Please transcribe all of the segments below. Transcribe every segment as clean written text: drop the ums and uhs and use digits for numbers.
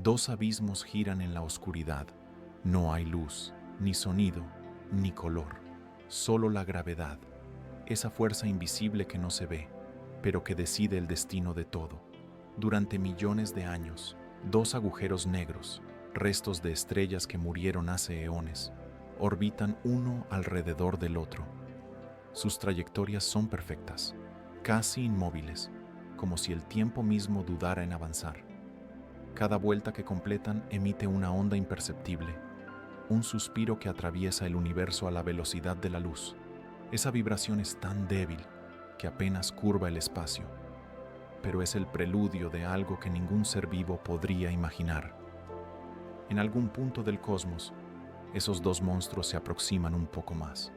Dos abismos giran en la oscuridad. No hay luz, ni sonido, ni color. Solo la gravedad, esa fuerza invisible que no se ve, pero que decide el destino de todo. Durante millones de años, dos agujeros negros, restos de estrellas que murieron hace eones, orbitan uno alrededor del otro. Sus trayectorias son perfectas, casi inmóviles, como si el tiempo mismo dudara en avanzar. Cada vuelta que completan emite una onda imperceptible, un suspiro que atraviesa el universo a la velocidad de la luz. Esa vibración es tan débil que apenas curva el espacio, pero es el preludio de algo que ningún ser vivo podría imaginar. En algún punto del cosmos, esos dos monstruos se aproximan un poco más.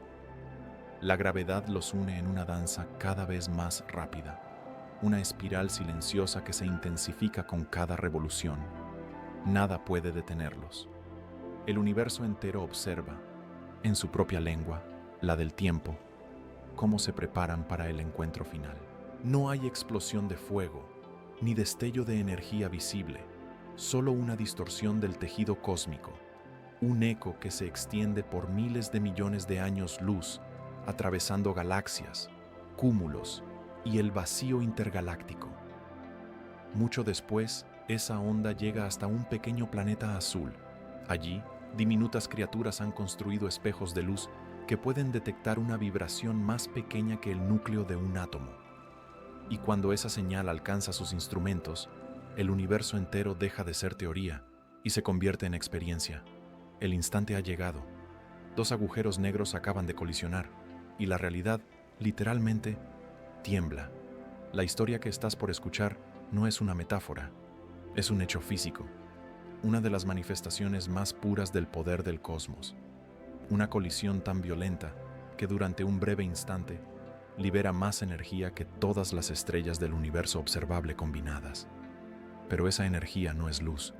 La gravedad los une en una danza cada vez más rápida, una espiral silenciosa que se intensifica con cada revolución. Nada puede detenerlos. El universo entero observa, en su propia lengua, la del tiempo, cómo se preparan para el encuentro final. No hay explosión de fuego, ni destello de energía visible, solo una distorsión del tejido cósmico, un eco que se extiende por miles de millones de años luz, atravesando galaxias, cúmulos y el vacío intergaláctico. Mucho después, esa onda llega hasta un pequeño planeta azul. Allí, diminutas criaturas han construido espejos de luz que pueden detectar una vibración más pequeña que el núcleo de un átomo. Y cuando esa señal alcanza sus instrumentos, el universo entero deja de ser teoría y se convierte en experiencia. El instante ha llegado. Dos agujeros negros acaban de colisionar y la realidad, literalmente, tiembla. La historia que estás por escuchar no es una metáfora, es un hecho físico, una de las manifestaciones más puras del poder del cosmos. Una colisión tan violenta que durante un breve instante libera más energía que todas las estrellas del universo observable combinadas. Pero esa energía no es luz,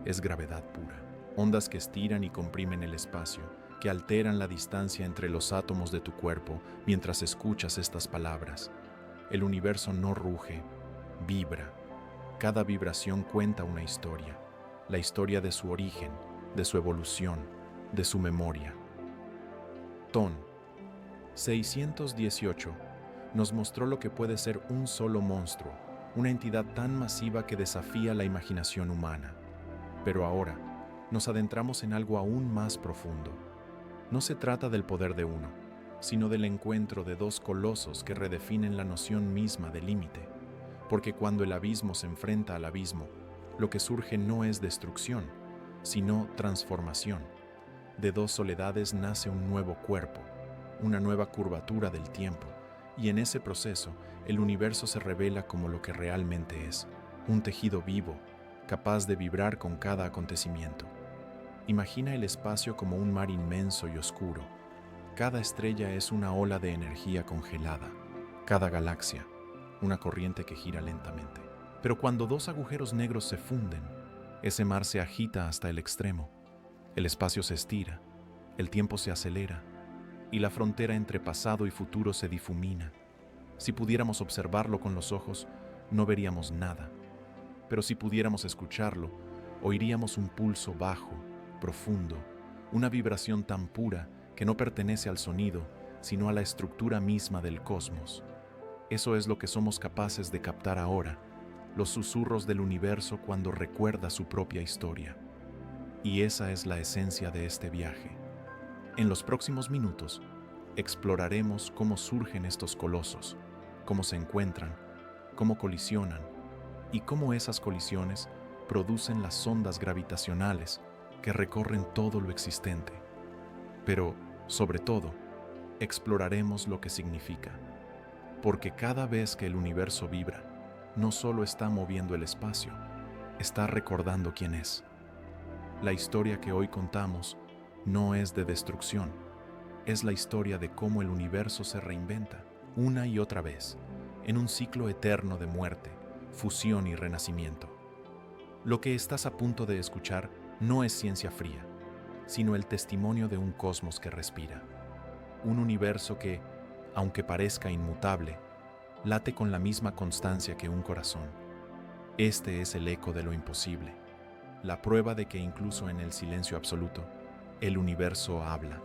es gravedad pura. Ondas que estiran y comprimen el espacio, que alteran la distancia entre los átomos de tu cuerpo mientras escuchas estas palabras. El universo no ruge, vibra. Cada vibración cuenta una historia, la historia de su origen, de su evolución, de su memoria. Ton 618 nos mostró lo que puede ser un solo monstruo, una entidad tan masiva que desafía la imaginación humana. Pero ahora, nos adentramos en algo aún más profundo. No se trata del poder de uno, sino del encuentro de dos colosos que redefinen la noción misma de límite. Porque cuando el abismo se enfrenta al abismo, lo que surge no es destrucción, sino transformación. De dos soledades nace un nuevo cuerpo, una nueva curvatura del tiempo, y en ese proceso el universo se revela como lo que realmente es, un tejido vivo, capaz de vibrar con cada acontecimiento. Imagina el espacio como un mar inmenso y oscuro. Cada estrella es una ola de energía congelada, cada galaxia, una corriente que gira lentamente. Pero cuando dos agujeros negros se funden, ese mar se agita hasta el extremo. El espacio se estira, el tiempo se acelera, y la frontera entre pasado y futuro se difumina. Si pudiéramos observarlo con los ojos, no veríamos nada. Pero si pudiéramos escucharlo, oiríamos un pulso bajo, profundo, una vibración tan pura que no pertenece al sonido, sino a la estructura misma del cosmos. Eso es lo que somos capaces de captar ahora, los susurros del universo cuando recuerda su propia historia. Y esa es la esencia de este viaje. En los próximos minutos, exploraremos cómo surgen estos colosos, cómo se encuentran, cómo colisionan y cómo esas colisiones producen las ondas gravitacionales que recorren todo lo existente. Pero, sobre todo, exploraremos lo que significa, porque cada vez que el universo vibra, no solo está moviendo el espacio, está recordando quién es. La historia que hoy contamos no es de destrucción, es la historia de cómo el universo se reinventa una y otra vez, en un ciclo eterno de muerte, fusión y renacimiento. Lo que estás a punto de escuchar no es ciencia fría, sino el testimonio de un cosmos que respira. Un universo que, aunque parezca inmutable, late con la misma constancia que un corazón. Este es el eco de lo imposible. la prueba de que incluso en el silencio absoluto, el universo habla,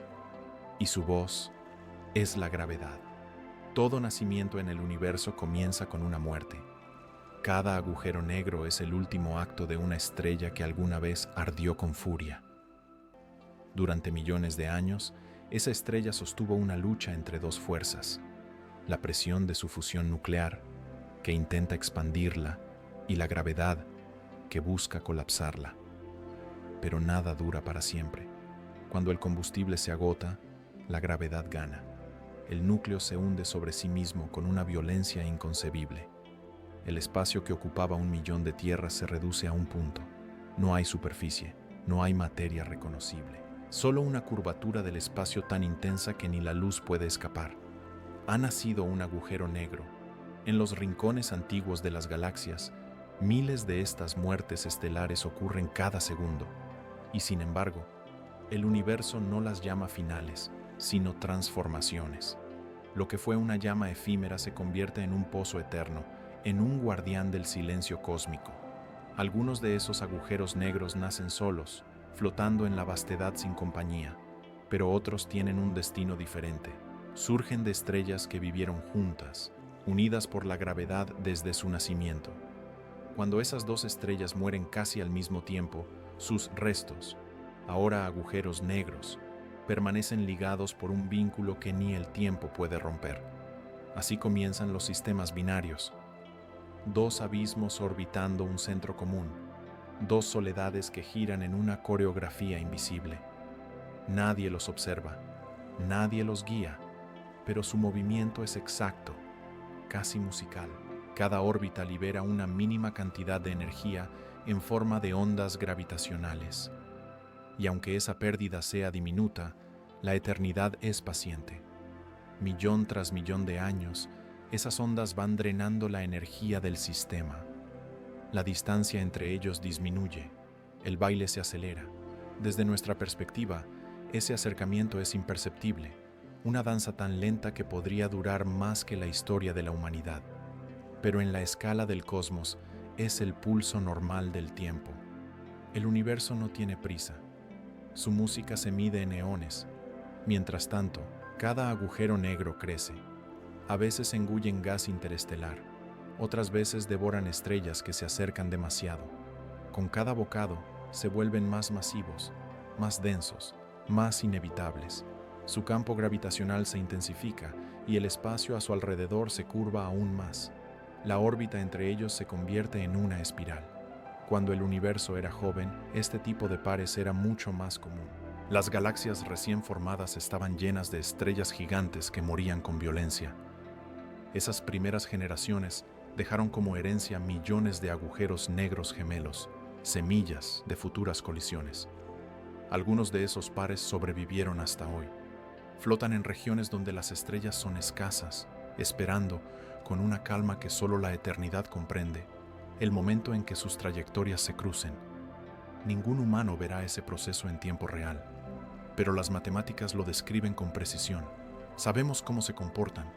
y su voz es la gravedad. Todo nacimiento en el universo comienza con una muerte. Cada agujero negro es el último acto de una estrella que alguna vez ardió con furia. Durante millones de años, esa estrella sostuvo una lucha entre dos fuerzas: la presión de su fusión nuclear, que intenta expandirla, y la gravedad, que busca colapsarla. Pero nada dura para siempre. Cuando el combustible se agota, la gravedad gana. El núcleo se hunde sobre sí mismo con una violencia inconcebible. El espacio que ocupaba 1.000.000 de tierras se reduce a un punto. No hay superficie, no hay materia reconocible. Solo una curvatura del espacio tan intensa que ni la luz puede escapar. Ha nacido un agujero negro. En los rincones antiguos de las galaxias, miles de estas muertes estelares ocurren cada segundo. Y sin embargo, el universo no las llama finales, sino transformaciones. Lo que fue una llama efímera se convierte en un pozo eterno, en un guardián del silencio cósmico. Algunos de esos agujeros negros nacen solos, flotando en la vastedad sin compañía, pero otros tienen un destino diferente. Surgen de estrellas que vivieron juntas, unidas por la gravedad desde su nacimiento. Cuando esas dos estrellas mueren casi al mismo tiempo, sus restos, ahora agujeros negros, permanecen ligados por un vínculo que ni el tiempo puede romper. Así comienzan los sistemas binarios. Dos abismos orbitando un centro común, dos soledades que giran en una coreografía invisible. Nadie los observa, nadie los guía, pero su movimiento es exacto, casi musical. Cada órbita libera una mínima cantidad de energía en forma de ondas gravitacionales. Y aunque esa pérdida sea diminuta, la eternidad es paciente. Millón tras millón de años, esas ondas van drenando la energía del sistema. La distancia entre ellos disminuye, el baile se acelera. Desde nuestra perspectiva, ese acercamiento es imperceptible, una danza tan lenta que podría durar más que la historia de la humanidad. Pero en la escala del cosmos es el pulso normal del tiempo. El universo no tiene prisa. Su música se mide en eones. Mientras tanto, cada agujero negro crece. A veces engullen gas interestelar, otras veces devoran estrellas que se acercan demasiado. Con cada bocado se vuelven más masivos, más densos, más inevitables. Su campo gravitacional se intensifica y el espacio a su alrededor se curva aún más. La órbita entre ellos se convierte en una espiral. Cuando el universo era joven, este tipo de pares era mucho más común. Las galaxias recién formadas estaban llenas de estrellas gigantes que morían con violencia. Esas primeras generaciones dejaron como herencia millones de agujeros negros gemelos, semillas de futuras colisiones. Algunos de esos pares sobrevivieron hasta hoy. Flotan en regiones donde las estrellas son escasas, esperando, con una calma que solo la eternidad comprende, el momento en que sus trayectorias se crucen. Ningún humano verá ese proceso en tiempo real, pero las matemáticas lo describen con precisión. Sabemos cómo se comportan,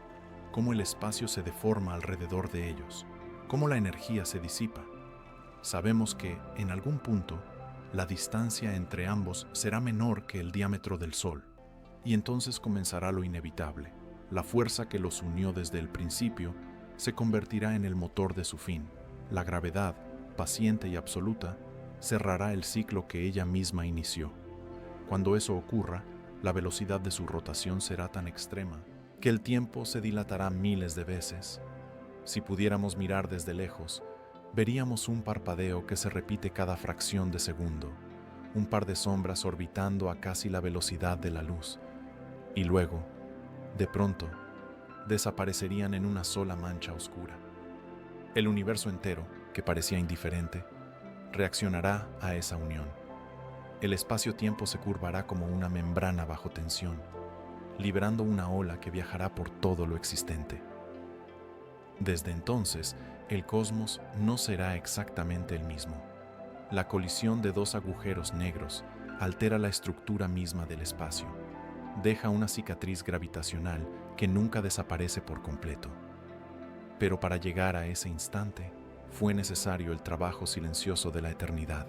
cómo el espacio se deforma alrededor de ellos, cómo la energía se disipa. Sabemos que, en algún punto, la distancia entre ambos será menor que el diámetro del Sol, y entonces comenzará lo inevitable. La fuerza que los unió desde el principio se convertirá en el motor de su fin. La gravedad, paciente y absoluta, cerrará el ciclo que ella misma inició. Cuando eso ocurra, la velocidad de su rotación será tan extrema que el tiempo se dilatará miles de veces. Si pudiéramos mirar desde lejos, veríamos un parpadeo que se repite cada fracción de segundo, un par de sombras orbitando a casi la velocidad de la luz, y luego, de pronto, desaparecerían en una sola mancha oscura. El universo entero, que parecía indiferente, reaccionará a esa unión. El espacio-tiempo se curvará como una membrana bajo tensión, liberando una ola que viajará por todo lo existente. Desde entonces, el cosmos no será exactamente el mismo. La colisión de dos agujeros negros altera la estructura misma del espacio. Deja una cicatriz gravitacional que nunca desaparece por completo. Pero para llegar a ese instante, fue necesario el trabajo silencioso de la eternidad.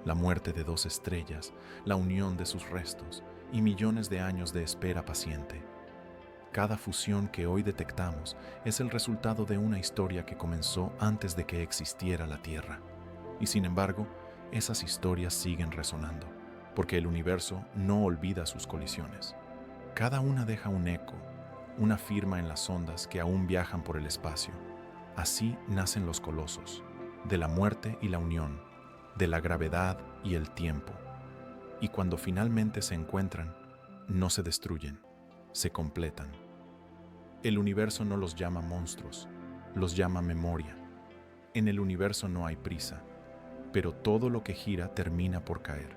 la muerte de dos estrellas, la unión de sus restos y millones de años de espera paciente. Cada fusión que hoy detectamos es el resultado de una historia que comenzó antes de que existiera la Tierra. Y sin embargo, esas historias siguen resonando, porque el universo no olvida sus colisiones. Cada una deja un eco, una firma en las ondas que aún viajan por el espacio. Así nacen los colosos, de la muerte y la unión, de la gravedad y el tiempo. Y cuando finalmente se encuentran, no se destruyen, se completan. El universo no los llama monstruos, los llama memoria. En el universo no hay prisa, pero todo lo que gira termina por caer.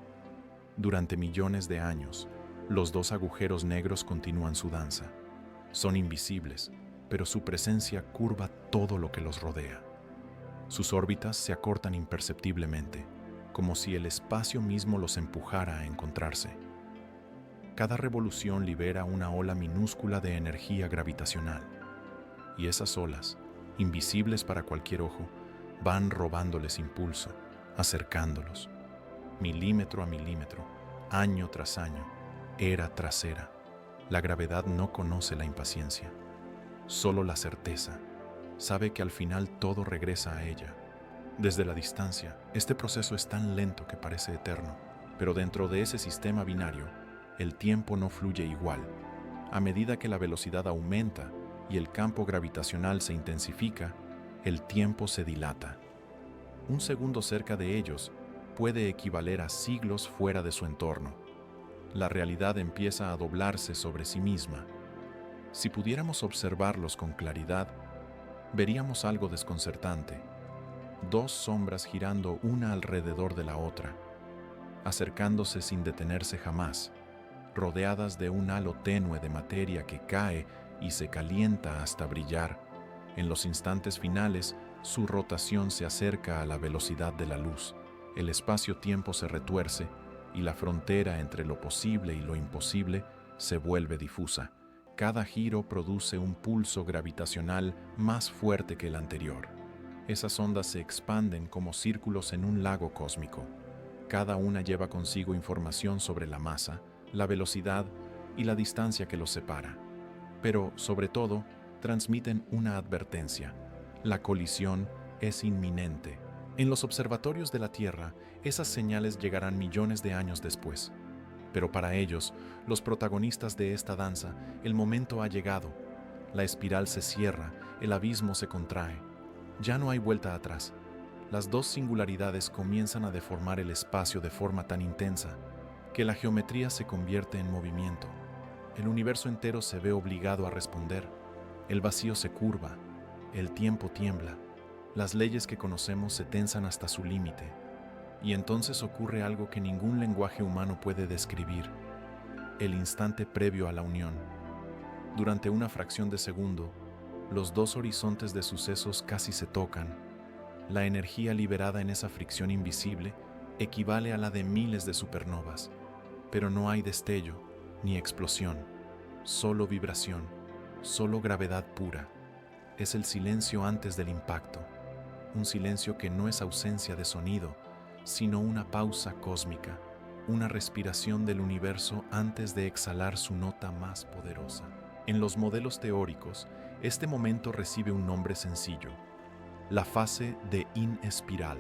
Durante millones de años, los dos agujeros negros continúan su danza. Son invisibles, pero su presencia curva todo lo que los rodea. Sus órbitas se acortan imperceptiblemente, como si el espacio mismo los empujara a encontrarse. Cada revolución libera una ola minúscula de energía gravitacional, y esas olas, invisibles para cualquier ojo, van robándoles impulso, acercándolos, milímetro a milímetro, año tras año, era tras era. La gravedad no conoce la impaciencia, solo la certeza. Sabe que al final todo regresa a ella. Desde la distancia, este proceso es tan lento que parece eterno, pero dentro de ese sistema binario, el tiempo no fluye igual. A medida que la velocidad aumenta y el campo gravitacional se intensifica, el tiempo se dilata. Un segundo cerca de ellos puede equivaler a siglos fuera de su entorno. La realidad empieza a doblarse sobre sí misma. Si pudiéramos observarlos con claridad, veríamos algo desconcertante. Dos sombras girando una alrededor de la otra, acercándose sin detenerse jamás, rodeadas de un halo tenue de materia que cae y se calienta hasta brillar. En los instantes finales, su rotación se acerca a la velocidad de la luz. El espacio-tiempo se retuerce y la frontera entre lo posible y lo imposible se vuelve difusa. Cada giro produce un pulso gravitacional más fuerte que el anterior. Esas ondas se expanden como círculos en un lago cósmico. Cada una lleva consigo información sobre la masa, la velocidad y la distancia que los separa. Pero, sobre todo, transmiten una advertencia. La colisión es inminente. En los observatorios de la Tierra, esas señales llegarán millones de años después. Pero para ellos, los protagonistas de esta danza, el momento ha llegado. La espiral se cierra, el abismo se contrae. Ya no hay vuelta atrás. Las dos singularidades comienzan a deformar el espacio de forma tan intensa que la geometría se convierte en movimiento. El universo entero se ve obligado a responder. El vacío se curva, el tiempo tiembla, las leyes que conocemos se tensan hasta su límite. Y entonces ocurre algo que ningún lenguaje humano puede describir: el instante previo a la unión. Durante una fracción de segundo, los dos horizontes de sucesos casi se tocan. La energía liberada en esa fricción invisible equivale a la de miles de supernovas, pero no hay destello ni explosión, solo vibración, solo gravedad pura. Es el silencio antes del impacto, un silencio que no es ausencia de sonido, sino una pausa cósmica, una respiración del universo antes de exhalar su nota más poderosa. En los modelos teóricos, este momento recibe un nombre sencillo: la fase de in-espiral.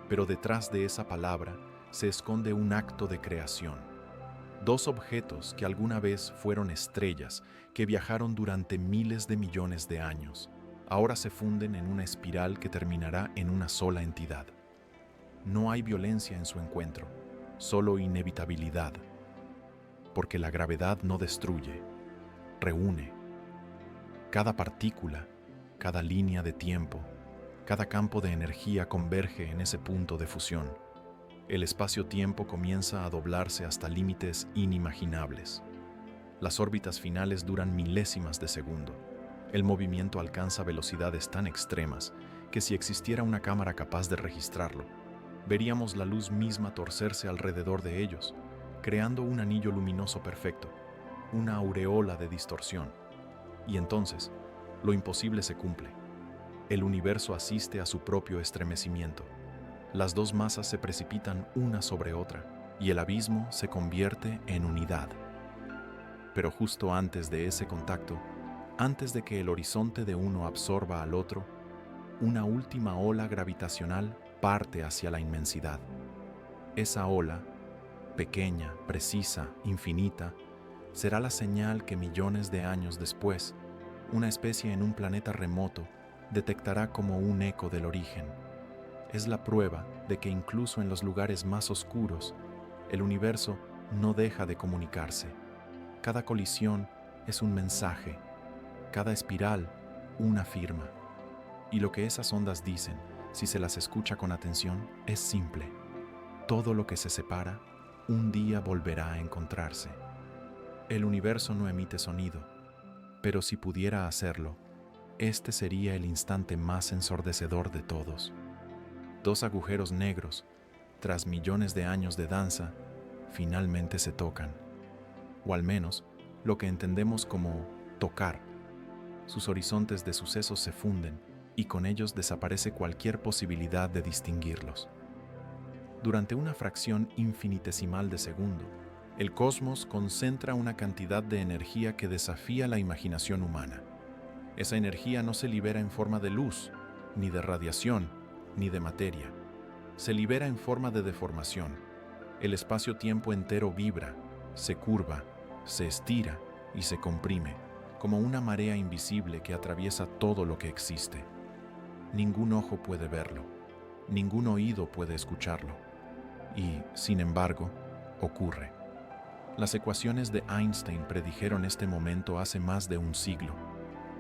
Pero detrás de esa palabra se esconde un acto de creación. Dos objetos que alguna vez fueron estrellas, que viajaron durante miles de millones de años, ahora se funden en una espiral que terminará en una sola entidad. No hay violencia en su encuentro, solo inevitabilidad, porque la gravedad no destruye, reúne. Cada partícula, cada línea de tiempo, cada campo de energía converge en ese punto de fusión. El espacio-tiempo comienza a doblarse hasta límites inimaginables. Las órbitas finales duran milésimas de segundo. El movimiento alcanza velocidades tan extremas que si existiera una cámara capaz de registrarlo, veríamos la luz misma torcerse alrededor de ellos, creando un anillo luminoso perfecto, una aureola de distorsión. Y entonces, lo imposible se cumple. El universo asiste a su propio estremecimiento. Las dos masas se precipitan una sobre otra y el abismo se convierte en unidad. Pero justo antes de ese contacto, antes de que el horizonte de uno absorba al otro, una última ola gravitacional parte hacia la inmensidad. Esa ola, pequeña, precisa, infinita, será la señal que millones de años después, una especie en un planeta remoto detectará como un eco del origen. Es la prueba de que incluso en los lugares más oscuros, el universo no deja de comunicarse. Cada colisión es un mensaje, cada espiral una firma. Y lo que esas ondas dicen, si se las escucha con atención, es simple. Todo lo que se separa, un día volverá a encontrarse. El universo no emite sonido, pero si pudiera hacerlo, este sería el instante más ensordecedor de todos. Dos agujeros negros, tras millones de años de danza, finalmente se tocan. O al menos, lo que entendemos como tocar. Sus horizontes de sucesos se funden y con ellos desaparece cualquier posibilidad de distinguirlos. Durante una fracción infinitesimal de segundo, el cosmos concentra una cantidad de energía que desafía la imaginación humana. Esa energía no se libera en forma de luz, ni de radiación, ni de materia. Se libera en forma de deformación. El espacio-tiempo entero vibra, se curva, se estira y se comprime, como una marea invisible que atraviesa todo lo que existe. Ningún ojo puede verlo, ningún oído puede escucharlo. Y, sin embargo, ocurre. Las ecuaciones de Einstein predijeron este momento hace más de un siglo,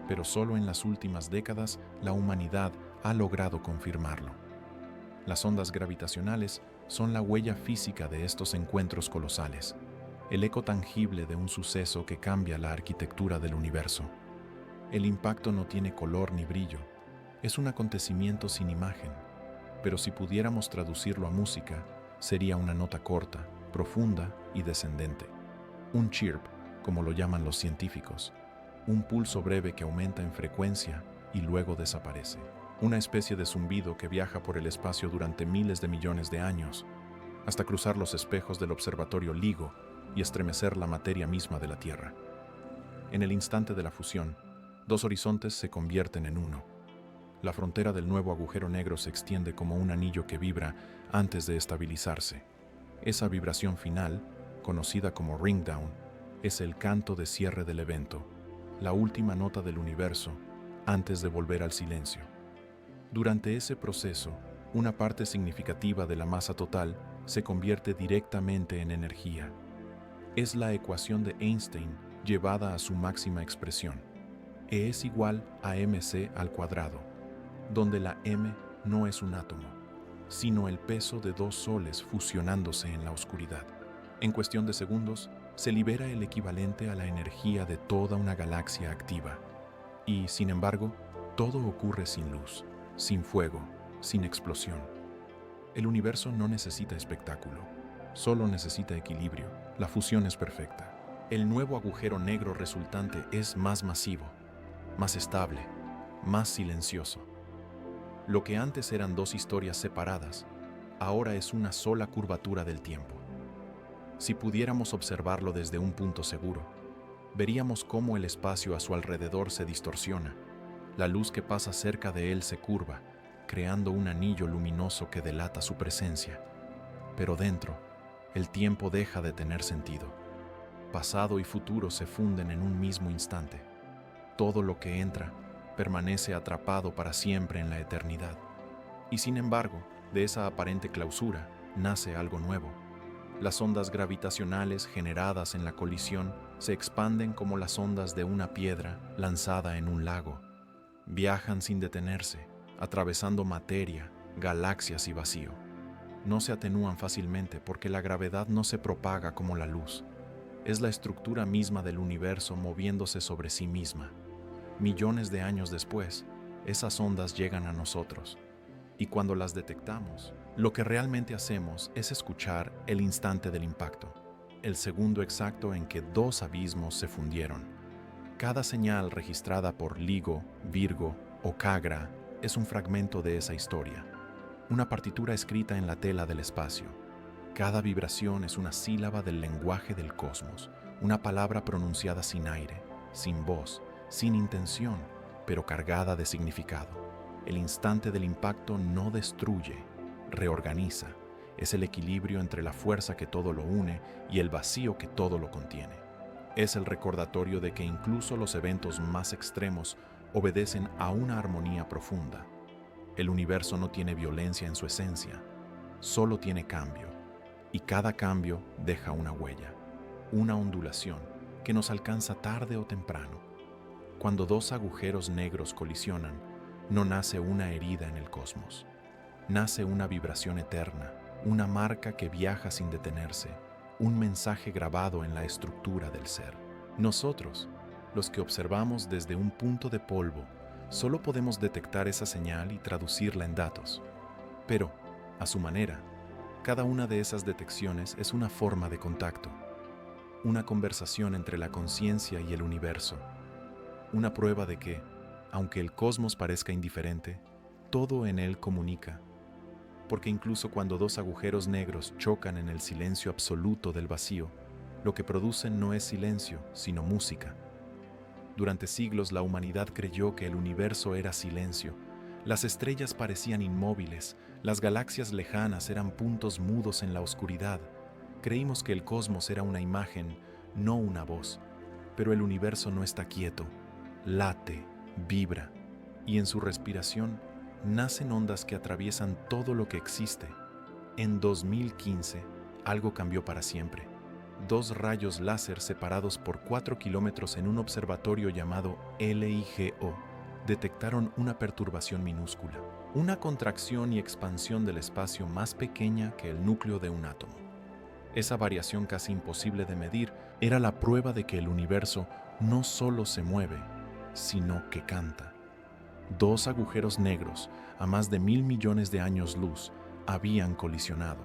pero solo en las últimas décadas la humanidad ha logrado confirmarlo. Las ondas gravitacionales son la huella física de estos encuentros colosales, el eco tangible de un suceso que cambia la arquitectura del universo. El impacto no tiene color ni brillo, es un acontecimiento sin imagen, pero si pudiéramos traducirlo a música, sería una nota corta, profunda y descendente. Un chirp, como lo llaman los científicos, un pulso breve que aumenta en frecuencia y luego desaparece. Una especie de zumbido que viaja por el espacio durante miles de millones de años, hasta cruzar los espejos del observatorio LIGO y estremecer la materia misma de la Tierra. En el instante de la fusión, dos horizontes se convierten en uno. La frontera del nuevo agujero negro se extiende como un anillo que vibra antes de estabilizarse. Esa vibración final, conocida como ringdown, es el canto de cierre del evento, la última nota del universo antes de volver al silencio. Durante ese proceso, una parte significativa de la masa total se convierte directamente en energía. Es la ecuación de Einstein llevada a su máxima expresión. E es igual a mc al cuadrado, donde la m no es un átomo, sino el peso de dos soles fusionándose en la oscuridad. En cuestión de segundos, se libera el equivalente a la energía de toda una galaxia activa. Y, sin embargo, todo ocurre sin luz, sin fuego, sin explosión. El universo no necesita espectáculo, solo necesita equilibrio. La fusión es perfecta. El nuevo agujero negro resultante es más masivo, más estable, más silencioso. Lo que antes eran dos historias separadas, ahora es una sola curvatura del tiempo. Si pudiéramos observarlo desde un punto seguro, veríamos cómo el espacio a su alrededor se distorsiona. La luz que pasa cerca de él se curva, creando un anillo luminoso que delata su presencia. Pero dentro, el tiempo deja de tener sentido. Pasado y futuro se funden en un mismo instante. Todo lo que entra permanece atrapado para siempre en la eternidad. Y sin embargo, de esa aparente clausura nace algo nuevo. Las ondas gravitacionales generadas en la colisión se expanden como las ondas de una piedra lanzada en un lago. Viajan sin detenerse, atravesando materia, galaxias y vacío. No se atenúan fácilmente porque la gravedad no se propaga como la luz. Es la estructura misma del universo moviéndose sobre sí misma. Millones de años después, esas ondas llegan a nosotros. Y cuando las detectamos, lo que realmente hacemos es escuchar el instante del impacto, el segundo exacto en que dos abismos se fundieron. Cada señal registrada por LIGO, Virgo o CAGRA es un fragmento de esa historia. una partitura escrita en la tela del espacio. Cada vibración es una sílaba del lenguaje del cosmos, una palabra pronunciada sin aire, sin voz, sin intención, pero cargada de significado. El instante del impacto no destruye, reorganiza. Es el equilibrio entre la fuerza que todo lo une y el vacío que todo lo contiene. Es el recordatorio de que incluso los eventos más extremos obedecen a una armonía profunda. El universo no tiene violencia en su esencia, solo tiene cambio, y cada cambio deja una huella, una ondulación que nos alcanza tarde o temprano. Cuando dos agujeros negros colisionan, no nace una herida en el cosmos, nace una vibración eterna, una marca que viaja sin detenerse, un mensaje grabado en la estructura del ser. Nosotros, los que observamos desde un punto de polvo, solo podemos detectar esa señal y traducirla en datos. Pero, a su manera, cada una de esas detecciones es una forma de contacto, una conversación entre la conciencia y el universo, una prueba de que, aunque el cosmos parezca indiferente, todo en él comunica, porque incluso cuando dos agujeros negros chocan en el silencio absoluto del vacío, lo que producen no es silencio, sino música. Durante siglos la humanidad creyó que el universo era silencio. Las estrellas parecían inmóviles, las galaxias lejanas eran puntos mudos en la oscuridad. Creímos que el cosmos era una imagen, no una voz. Pero el universo no está quieto, late, vibra, y en su respiración nacen ondas que atraviesan todo lo que existe. En 2015, algo cambió para siempre. Dos rayos láser separados por 4 kilómetros en un observatorio llamado LIGO detectaron una perturbación minúscula, una contracción y expansión del espacio más pequeña que el núcleo de un átomo. Esa variación casi imposible de medir era la prueba de que el universo no solo se mueve, sino que canta. Dos agujeros negros, a más de 1.000 millones de años luz, habían colisionado,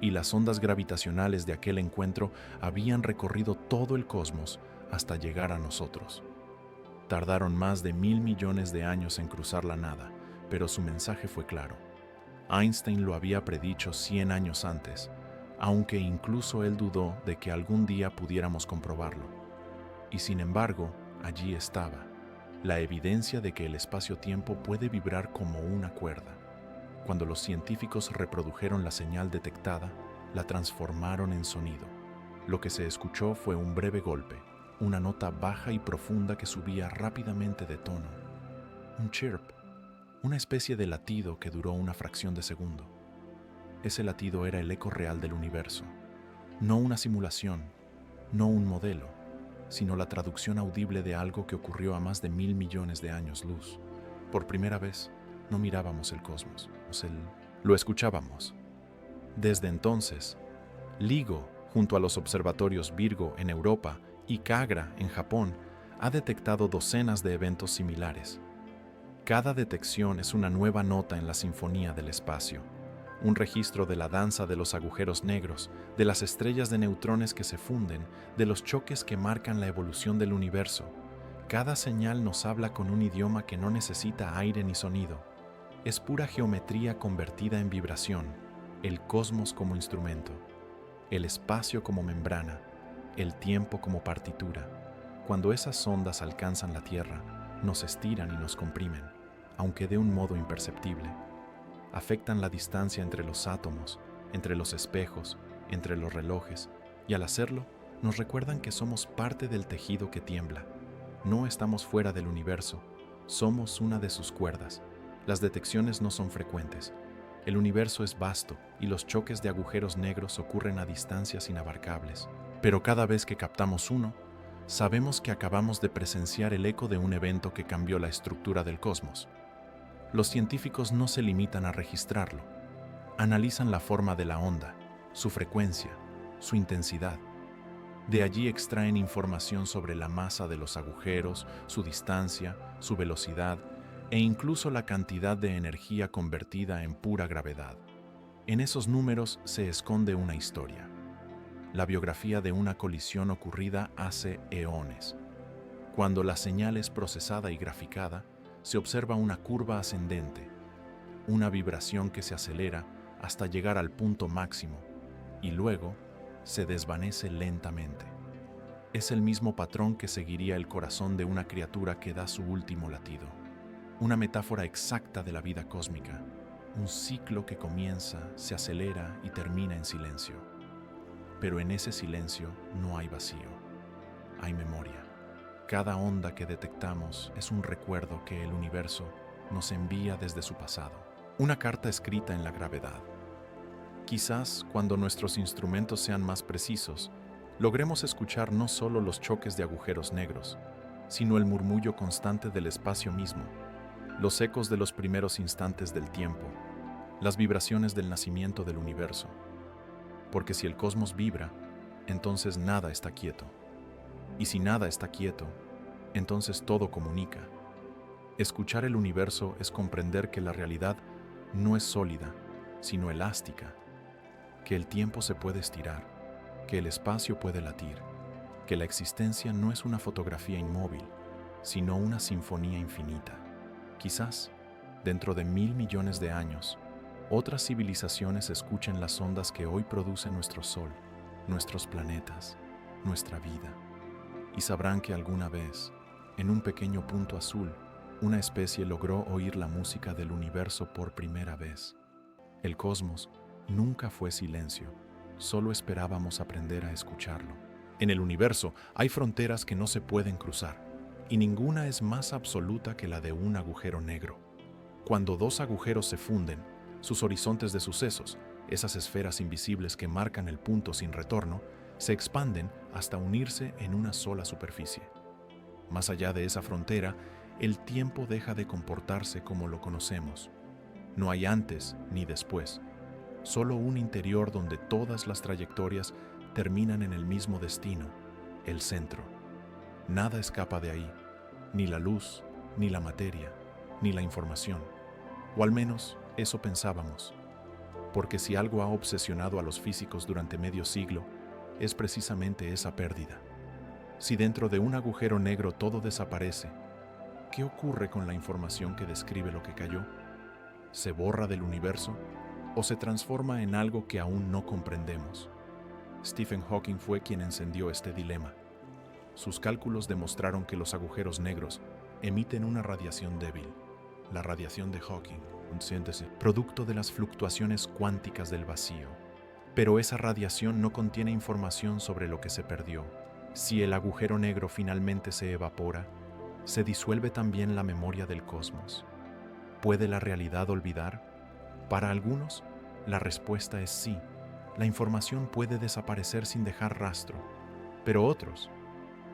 y las ondas gravitacionales de aquel encuentro habían recorrido todo el cosmos hasta llegar a nosotros. Tardaron más de 1.000 millones de años en cruzar la nada, pero su mensaje fue claro. Einstein lo había predicho 100 años antes, aunque incluso él dudó de que algún día pudiéramos comprobarlo. Y sin embargo, allí estaba, la evidencia de que el espacio-tiempo puede vibrar como una cuerda. Cuando los científicos reprodujeron la señal detectada, la transformaron en sonido. Lo que se escuchó fue un breve golpe, una nota baja y profunda que subía rápidamente de tono. Un chirp, una especie de latido que duró una fracción de segundo. Ese latido era el eco real del universo, no una simulación, no un modelo, sino la traducción audible de algo que ocurrió a más de 1.000 millones de años luz. Por primera vez, no mirábamos el cosmos, lo escuchábamos. Desde entonces, LIGO, junto a los observatorios Virgo en Europa y CAGRA en Japón, ha detectado docenas de eventos similares. Cada detección es una nueva nota en la sinfonía del espacio, un registro de la danza de los agujeros negros, de las estrellas de neutrones que se funden, de los choques que marcan la evolución del universo. Cada señal nos habla con un idioma que no necesita aire ni sonido. Es pura geometría convertida en vibración, el cosmos como instrumento, el espacio como membrana, el tiempo como partitura. Cuando esas ondas alcanzan la Tierra, nos estiran y nos comprimen, aunque de un modo imperceptible. Afectan la distancia entre los átomos, entre los espejos, entre los relojes, y al hacerlo, nos recuerdan que somos parte del tejido que tiembla. No estamos fuera del universo, somos una de sus cuerdas. Las detecciones no son frecuentes. El universo es vasto y los choques de agujeros negros ocurren a distancias inabarcables. Pero cada vez que captamos uno, sabemos que acabamos de presenciar el eco de un evento que cambió la estructura del cosmos. Los científicos no se limitan a registrarlo. Analizan la forma de la onda, su frecuencia, su intensidad. De allí extraen información sobre la masa de los agujeros, su distancia, su velocidad e incluso la cantidad de energía convertida en pura gravedad. En esos números se esconde una historia, la biografía de una colisión ocurrida hace eones. Cuando la señal es procesada y graficada, se observa una curva ascendente. una vibración que se acelera hasta llegar al punto máximo y luego se desvanece lentamente. Es el mismo patrón que seguiría el corazón de una criatura que da su último latido. Una metáfora exacta de la vida cósmica, un ciclo que comienza, se acelera y termina en silencio. Pero en ese silencio no hay vacío, hay memoria. Cada onda que detectamos es un recuerdo que el universo nos envía desde su pasado. Una carta escrita en la gravedad. Quizás, cuando nuestros instrumentos sean más precisos, logremos escuchar no solo los choques de agujeros negros, sino el murmullo constante del espacio mismo, los ecos de los primeros instantes del tiempo, las vibraciones del nacimiento del universo. Porque si el cosmos vibra, entonces nada está quieto. Y si nada está quieto, entonces todo comunica. Escuchar el universo es comprender que la realidad no es sólida, sino elástica, que el tiempo se puede estirar, que el espacio puede latir, que la existencia no es una fotografía inmóvil, sino una sinfonía infinita. Quizás, dentro de 1.000 millones de años, otras civilizaciones escuchen las ondas que hoy produce nuestro Sol, nuestros planetas, nuestra vida, y sabrán que alguna vez, en un pequeño punto azul, una especie logró oír la música del universo por primera vez. El cosmos nunca fue silencio, solo esperábamos aprender a escucharlo. En el universo hay fronteras que no se pueden cruzar, y ninguna es más absoluta que la de un agujero negro. Cuando dos agujeros se funden, sus horizontes de sucesos, esas esferas invisibles que marcan el punto sin retorno, se expanden hasta unirse en una sola superficie. Más allá de esa frontera, el tiempo deja de comportarse como lo conocemos. No hay antes ni después, solo un interior donde todas las trayectorias terminan en el mismo destino, el centro. Nada escapa de ahí, ni la luz, ni la materia, ni la información. O al menos eso pensábamos. Porque si algo ha obsesionado a los físicos durante medio siglo, es precisamente esa pérdida. Si dentro de un agujero negro todo desaparece, ¿qué ocurre con la información que describe lo que cayó? ¿Se borra del universo o se transforma en algo que aún no comprendemos? Stephen Hawking fue quien encendió este dilema. Sus cálculos demostraron que los agujeros negros emiten una radiación débil, la radiación de Hawking, producto de las fluctuaciones cuánticas del vacío. Pero esa radiación no contiene información sobre lo que se perdió. Si el agujero negro finalmente se evapora, se disuelve también la memoria del cosmos. ¿Puede la realidad olvidar? Para algunos, la respuesta es sí. La información puede desaparecer sin dejar rastro. Pero otros,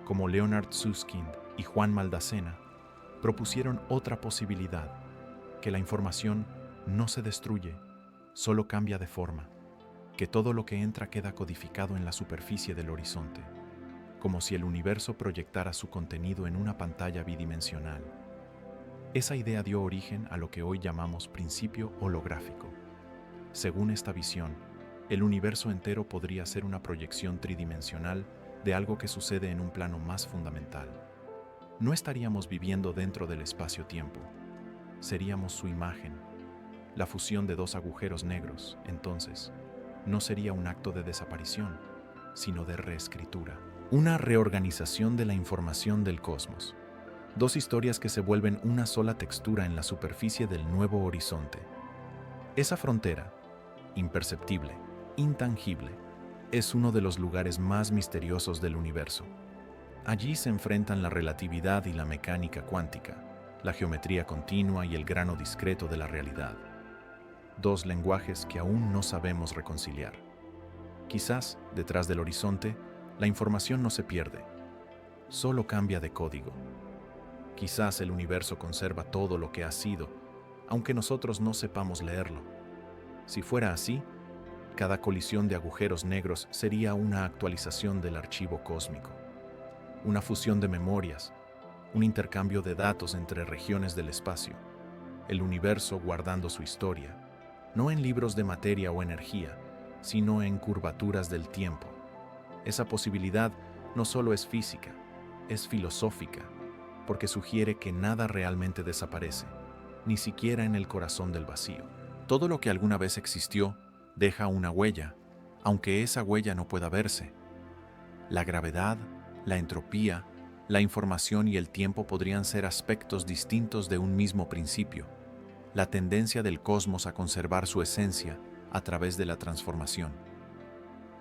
como Leonard Susskind y Juan Maldacena, propusieron otra posibilidad, que la información no se destruye, solo cambia de forma, que todo lo que entra queda codificado en la superficie del horizonte, como si el universo proyectara su contenido en una pantalla bidimensional. Esa idea dio origen a lo que hoy llamamos principio holográfico. Según esta visión, el universo entero podría ser una proyección tridimensional de algo que sucede en un plano más fundamental. No estaríamos viviendo dentro del espacio-tiempo, seríamos su imagen. La fusión de dos agujeros negros, entonces, no sería un acto de desaparición, sino de reescritura. Una reorganización de la información del cosmos. Dos historias que se vuelven una sola textura en la superficie del nuevo horizonte. Esa frontera, imperceptible, intangible, es uno de los lugares más misteriosos del universo. Allí se enfrentan la relatividad y la mecánica cuántica, la geometría continua y el grano discreto de la realidad. Dos lenguajes que aún no sabemos reconciliar. Quizás, detrás del horizonte, la información no se pierde, solo cambia de código. Quizás el universo conserva todo lo que ha sido, aunque nosotros no sepamos leerlo. Si fuera así, cada colisión de agujeros negros sería una actualización del archivo cósmico, una fusión de memorias, un intercambio de datos entre regiones del espacio, el universo guardando su historia, no en libros de materia o energía, sino en curvaturas del tiempo. Esa posibilidad no solo es física, es filosófica, porque sugiere que nada realmente desaparece, ni siquiera en el corazón del vacío. Todo lo que alguna vez existió deja una huella, aunque esa huella no pueda verse. La gravedad, la entropía, la información y el tiempo podrían ser aspectos distintos de un mismo principio, la tendencia del cosmos a conservar su esencia a través de la transformación.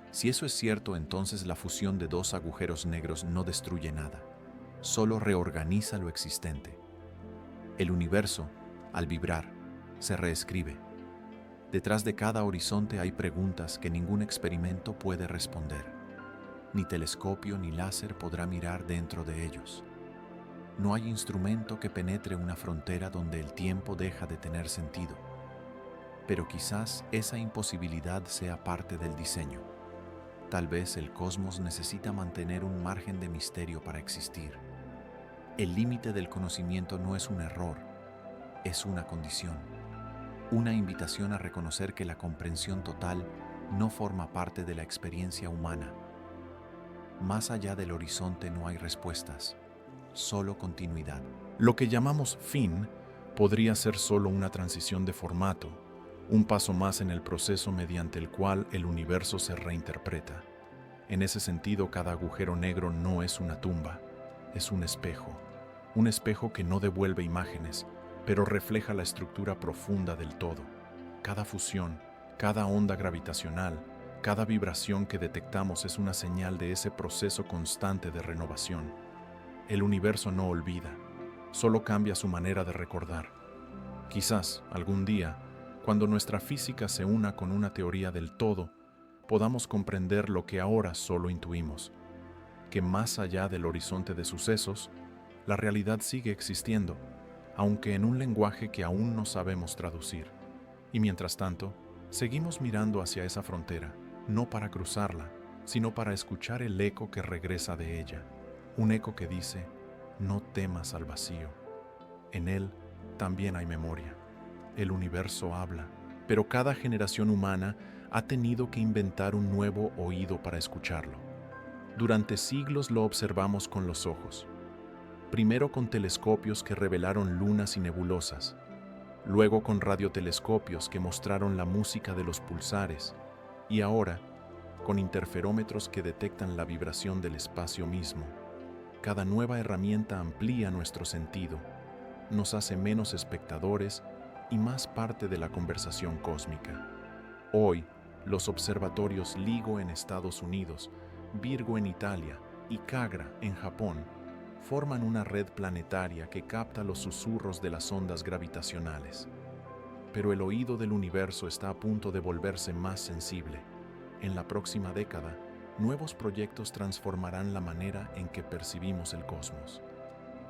Si eso es cierto, entonces la fusión de dos agujeros negros no destruye nada, solo reorganiza lo existente. El universo, al vibrar, se reescribe. Detrás de cada horizonte hay preguntas que ningún experimento puede responder. Ni telescopio ni láser podrá mirar dentro de ellos. No hay instrumento que penetre una frontera donde el tiempo deja de tener sentido. Pero quizás esa imposibilidad sea parte del diseño. Tal vez el cosmos necesita mantener un margen de misterio para existir. El límite del conocimiento no es un error, es una condición. Una invitación a reconocer que la comprensión total no forma parte de la experiencia humana. Más allá del horizonte no hay respuestas, solo continuidad. Lo que llamamos fin podría ser solo una transición de formato, un paso más en el proceso mediante el cual el universo se reinterpreta. En ese sentido, cada agujero negro no es una tumba, es un espejo que no devuelve imágenes, pero refleja la estructura profunda del todo. Cada fusión, cada onda gravitacional, cada vibración que detectamos es una señal de ese proceso constante de renovación. El universo no olvida, solo cambia su manera de recordar. Quizás, algún día, cuando nuestra física se una con una teoría del todo, podamos comprender lo que ahora solo intuimos, que más allá del horizonte de sucesos, la realidad sigue existiendo, aunque en un lenguaje que aún no sabemos traducir. Y mientras tanto, seguimos mirando hacia esa frontera, no para cruzarla, sino para escuchar el eco que regresa de ella, un eco que dice, no temas al vacío. En él también hay memoria. El universo habla, pero cada generación humana ha tenido que inventar un nuevo oído para escucharlo. Durante siglos lo observamos con los ojos, primero con telescopios que revelaron lunas y nebulosas, luego con radiotelescopios que mostraron la música de los pulsares, y ahora con interferómetros que detectan la vibración del espacio mismo. Cada nueva herramienta amplía nuestro sentido, nos hace menos espectadores y más parte de la conversación cósmica. Hoy, los observatorios LIGO en Estados Unidos, Virgo en Italia y CAGRA en Japón forman una red planetaria que capta los susurros de las ondas gravitacionales. Pero el oído del universo está a punto de volverse más sensible. En la próxima década, nuevos proyectos transformarán la manera en que percibimos el cosmos.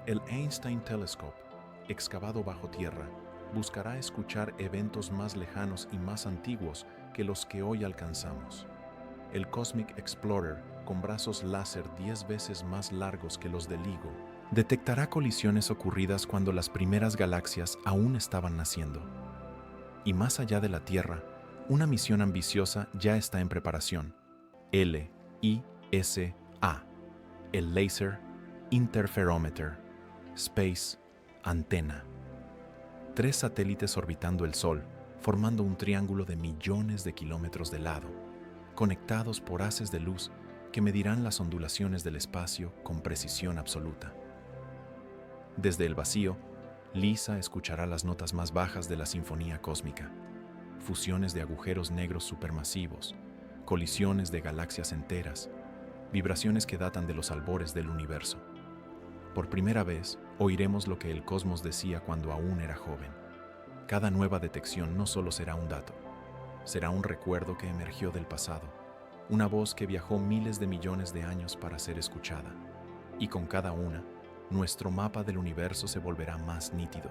El Einstein Telescope, excavado bajo tierra, buscará escuchar eventos más lejanos y más antiguos que los que hoy alcanzamos. El Cosmic Explorer, con brazos láser 10 veces más largos que los de LIGO, detectará colisiones ocurridas cuando las primeras galaxias aún estaban naciendo. Y más allá de la Tierra, una misión ambiciosa ya está en preparación. LISA, el Laser Interferometer Space Antenna. 3 satélites orbitando el Sol, formando un triángulo de millones de kilómetros de lado, conectados por haces de luz que medirán las ondulaciones del espacio con precisión absoluta. Desde el vacío, LISA escuchará las notas más bajas de la sinfonía cósmica, fusiones de agujeros negros supermasivos, colisiones de galaxias enteras, vibraciones que datan de los albores del universo. Por primera vez, oiremos lo que el cosmos decía cuando aún era joven. Cada nueva detección no solo será un dato, será un recuerdo que emergió del pasado, una voz que viajó miles de millones de años para ser escuchada. Y con cada una, nuestro mapa del universo se volverá más nítido.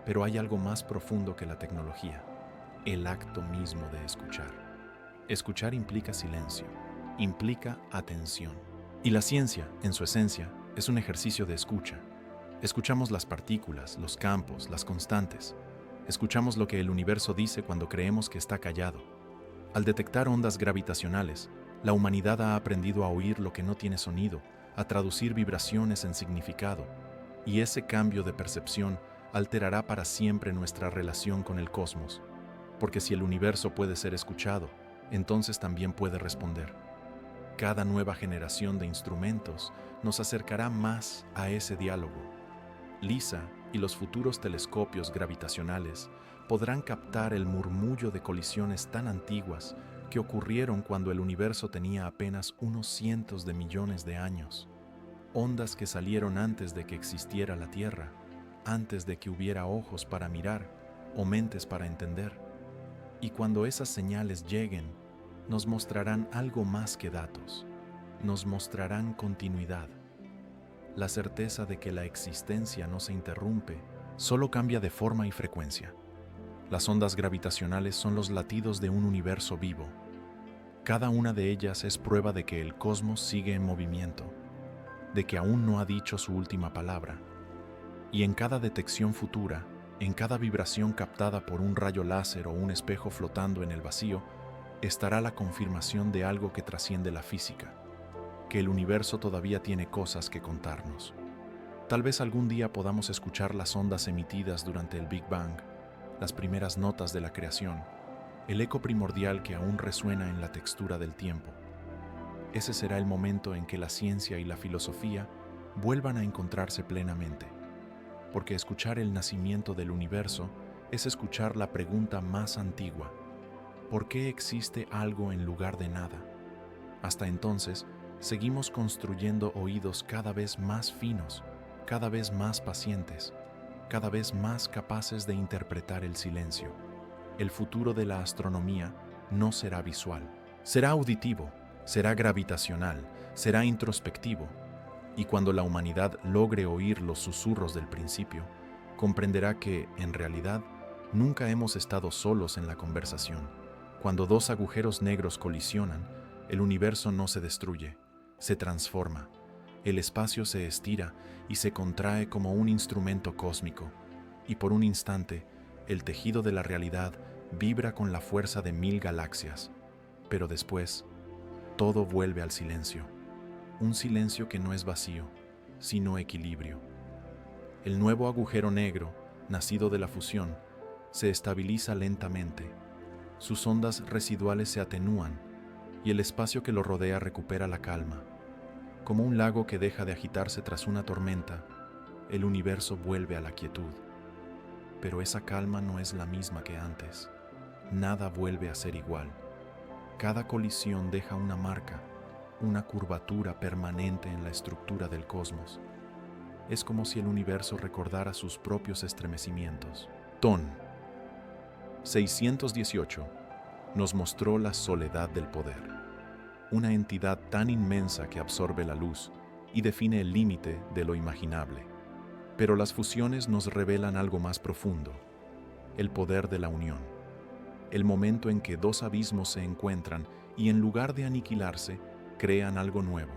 Pero hay algo más profundo que la tecnología, el acto mismo de escuchar. Escuchar implica silencio, implica atención. Y la ciencia, en su esencia, es un ejercicio de escucha. Escuchamos las partículas, los campos, las constantes. Escuchamos lo que el universo dice cuando creemos que está callado. Al detectar ondas gravitacionales, la humanidad ha aprendido a oír lo que no tiene sonido, a traducir vibraciones en significado, y ese cambio de percepción alterará para siempre nuestra relación con el cosmos, porque si el universo puede ser escuchado, entonces también puede responder. Cada nueva generación de instrumentos nos acercará más a ese diálogo. LISA y los futuros telescopios gravitacionales podrán captar el murmullo de colisiones tan antiguas que ocurrieron cuando el universo tenía apenas unos cientos de millones de años. Ondas que salieron antes de que existiera la Tierra, antes de que hubiera ojos para mirar o mentes para entender. Y cuando esas señales lleguen, nos mostrarán algo más que datos. Nos mostrarán continuidad. La certeza de que la existencia no se interrumpe, solo cambia de forma y frecuencia. Las ondas gravitacionales son los latidos de un universo vivo. Cada una de ellas es prueba de que el cosmos sigue en movimiento, de que aún no ha dicho su última palabra. Y en cada detección futura, en cada vibración captada por un rayo láser o un espejo flotando en el vacío, estará la confirmación de algo que trasciende la física, que el universo todavía tiene cosas que contarnos. Tal vez algún día podamos escuchar las ondas emitidas durante el Big Bang, las primeras notas de la creación, el eco primordial que aún resuena en la textura del tiempo. Ese será el momento en que la ciencia y la filosofía vuelvan a encontrarse plenamente, porque escuchar el nacimiento del universo es escuchar la pregunta más antigua: ¿por qué existe algo en lugar de nada? Hasta entonces, seguimos construyendo oídos cada vez más finos, cada vez más pacientes, cada vez más capaces de interpretar el silencio. El futuro de la astronomía no será visual, será auditivo, será gravitacional, será introspectivo, y cuando la humanidad logre oír los susurros del principio, comprenderá que, en realidad, nunca hemos estado solos en la conversación. Cuando dos agujeros negros colisionan, el universo no se destruye, se transforma. El espacio se estira y se contrae como un instrumento cósmico, y por un instante, el tejido de la realidad vibra con la fuerza de 1000 galaxias. Pero después, todo vuelve al silencio. Un silencio que no es vacío, sino equilibrio. El nuevo agujero negro, nacido de la fusión, se estabiliza lentamente. Sus ondas residuales se atenúan y el espacio que lo rodea recupera la calma. Como un lago que deja de agitarse tras una tormenta, el universo vuelve a la quietud. Pero esa calma no es la misma que antes. Nada vuelve a ser igual. Cada colisión deja una marca, una curvatura permanente en la estructura del cosmos. Es como si el universo recordara sus propios estremecimientos. Ton 618 nos mostró la soledad del poder, una entidad tan inmensa que absorbe la luz y define el límite de lo imaginable. Pero las fusiones nos revelan algo más profundo: el poder de la unión. El momento en que dos abismos se encuentran y en lugar de aniquilarse, crean algo nuevo.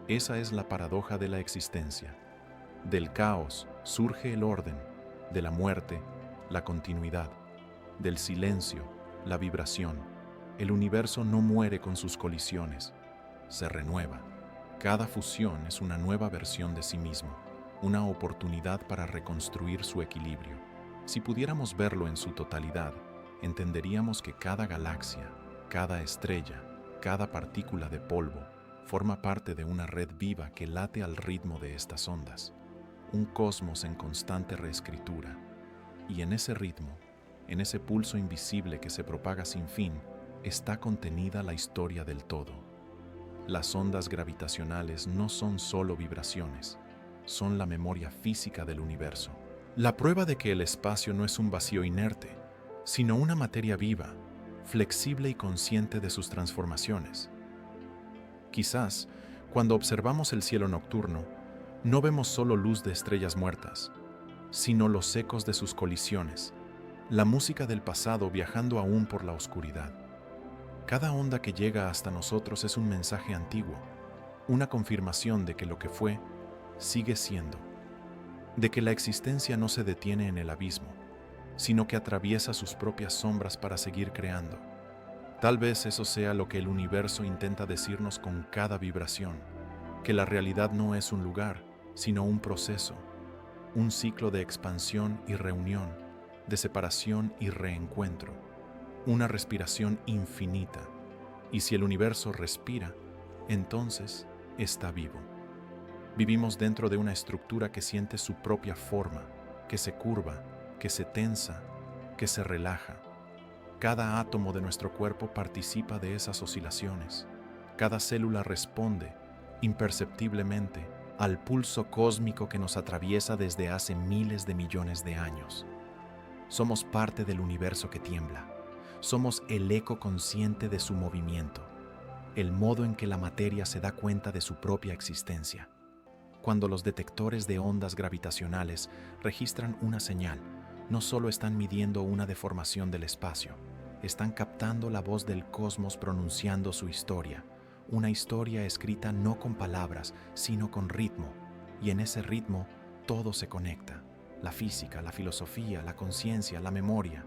Esa es la paradoja de la existencia. Del caos surge el orden, de la muerte, la continuidad, del silencio, la vibración. El universo no muere con sus colisiones, se renueva. Cada fusión es una nueva versión de sí mismo, una oportunidad para reconstruir su equilibrio. Si pudiéramos verlo en su totalidad, entenderíamos que cada galaxia, cada estrella, cada partícula de polvo, forma parte de una red viva que late al ritmo de estas ondas, un cosmos en constante reescritura. Y en ese ritmo, en ese pulso invisible que se propaga sin fin, está contenida la historia del todo. Las ondas gravitacionales no son solo vibraciones, son la memoria física del universo. La prueba de que el espacio no es un vacío inerte, sino una materia viva, flexible y consciente de sus transformaciones. Quizás, cuando observamos el cielo nocturno, no vemos solo luz de estrellas muertas, sino los ecos de sus colisiones, la música del pasado viajando aún por la oscuridad. Cada onda que llega hasta nosotros es un mensaje antiguo, una confirmación de que lo que fue, sigue siendo, de que la existencia no se detiene en el abismo, sino que atraviesa sus propias sombras para seguir creando. Tal vez eso sea lo que el universo intenta decirnos con cada vibración, que la realidad no es un lugar, sino un proceso, un ciclo de expansión y reunión, de separación y reencuentro, una respiración infinita. Y si el universo respira, entonces está vivo. Vivimos dentro de una estructura que siente su propia forma, que se curva, que se tensa, que se relaja. Cada átomo de nuestro cuerpo participa de esas oscilaciones. Cada célula responde, imperceptiblemente, al pulso cósmico que nos atraviesa desde hace miles de millones de años. Somos parte del universo que tiembla. Somos el eco consciente de su movimiento, el modo en que la materia se da cuenta de su propia existencia. Cuando los detectores de ondas gravitacionales registran una señal, no solo están midiendo una deformación del espacio, están captando la voz del cosmos pronunciando su historia, una historia escrita no con palabras, sino con ritmo, y en ese ritmo todo se conecta. La física, la filosofía, la conciencia, la memoria,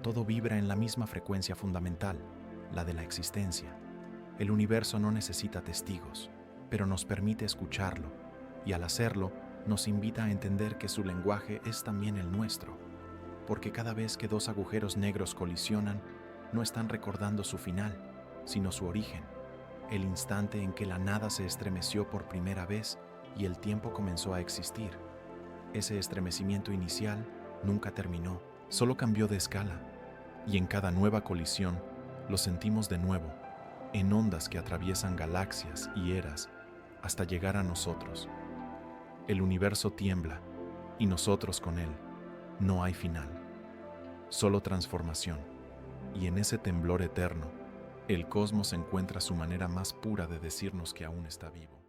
todo vibra en la misma frecuencia fundamental, la de la existencia. El universo no necesita testigos, pero nos permite escucharlo, y al hacerlo, nos invita a entender que su lenguaje es también el nuestro, porque cada vez que dos agujeros negros colisionan, no están recordando su final, sino su origen, el instante en que la nada se estremeció por primera vez y el tiempo comenzó a existir. Ese estremecimiento inicial nunca terminó, solo cambió de escala, y en cada nueva colisión lo sentimos de nuevo, en ondas que atraviesan galaxias y eras hasta llegar a nosotros. El universo tiembla y nosotros con él. No hay final, solo transformación. Y en ese temblor eterno, el cosmos encuentra su manera más pura de decirnos que aún está vivo.